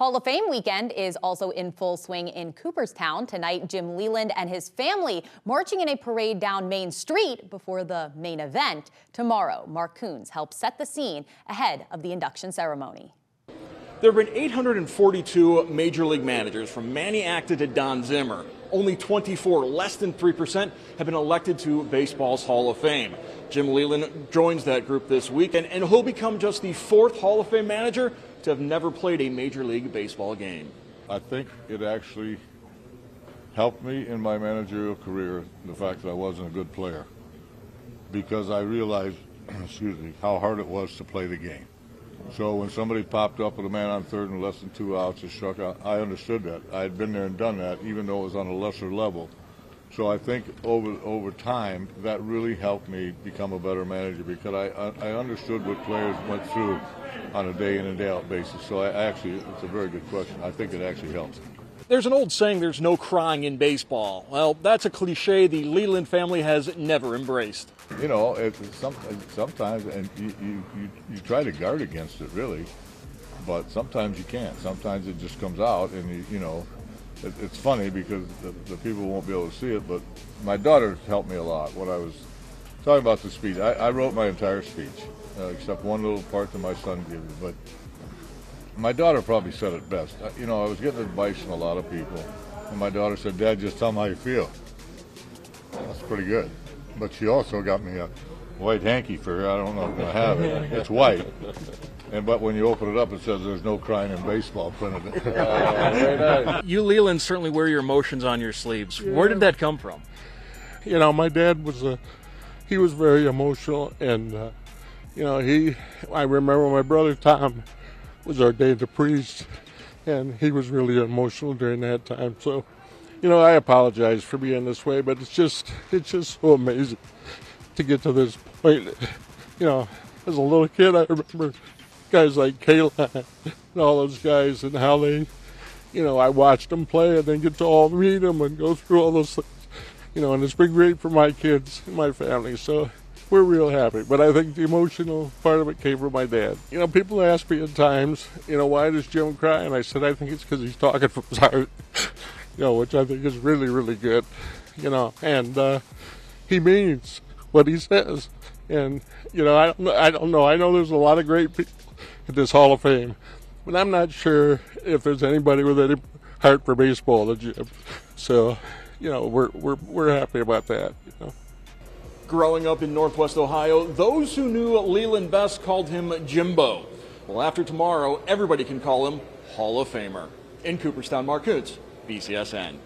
Hall of Fame weekend is also in full swing in Cooperstown. Tonight, Jim Leyland and his family marching in a parade down Main Street before the main event. Tomorrow, Mark Coons helps set the scene ahead of the induction ceremony. There have been 842 Major League managers, from Manny Acta to Don Zimmer. Only 24, less than 3%, have been elected to baseball's Hall of Fame. Jim Leyland joins that group this week, and he'll become just the fourth Hall of Fame manager to have never played a Major League Baseball game. I think it actually helped me in my managerial career, the fact that I wasn't a good player, because I realized, excuse me, how hard it was to play the game. So when somebody popped up with a man on third and less than 2 outs and struck out, I understood that. I had been there and done that, even though it was on a lesser level. So I think over time, that really helped me become a better manager, because I understood what players went through on a day in and day out basis. So it's a very good question. I think it actually helps. There's an old saying, there's no crying in baseball. Well, that's a cliche the Leyland family has never embraced. You know, sometimes, and you try to guard against it, really, but sometimes you can't. Sometimes it just comes out, and you know, it's funny because the people won't be able to see it, but my daughter helped me a lot. When I was talking about the speech, I wrote my entire speech, except one little part that my son gave me, but my daughter probably said it best. You know, I was getting advice from a lot of people, and my daughter said, "Dad, just tell them how you feel." That's pretty good. But she also got me a white hanky for her. I don't know if I have it. It's white. But when you open it up, it says there's no crying in baseball printed. Very nice. You Leyland certainly wear your emotions on your sleeves. Yeah. Where did that come from? You know, my dad was he was very emotional, and you know, I remember my brother Tom was ordained a priest, and he was really emotional during that time. So, you know, I apologize for being this way, but it's just so amazing to get to this point. You know, as a little kid, I remember guys like Leyland and all those guys, and how they, you know, I watched them play and then get to all meet them and go through all those things. You know, and it's been great for my kids and my family, so we're real happy. But I think the emotional part of it came from my dad. You know, people ask me at times, you know, why does Jim cry? And I said, I think it's because he's talking from his heart. You know, which I think is really, really good, you know, and he means what he says. And, you know, I don't know. I know there's a lot of great people at this Hall of Fame, but I'm not sure if there's anybody with any heart for baseball than Jim. So, you know, we're happy about that, you know. Growing up in Northwest Ohio, those who knew Leyland best called him Jimbo. Well, after tomorrow, everybody can call him Hall of Famer. In Cooperstown, Mark Coons, BCSN.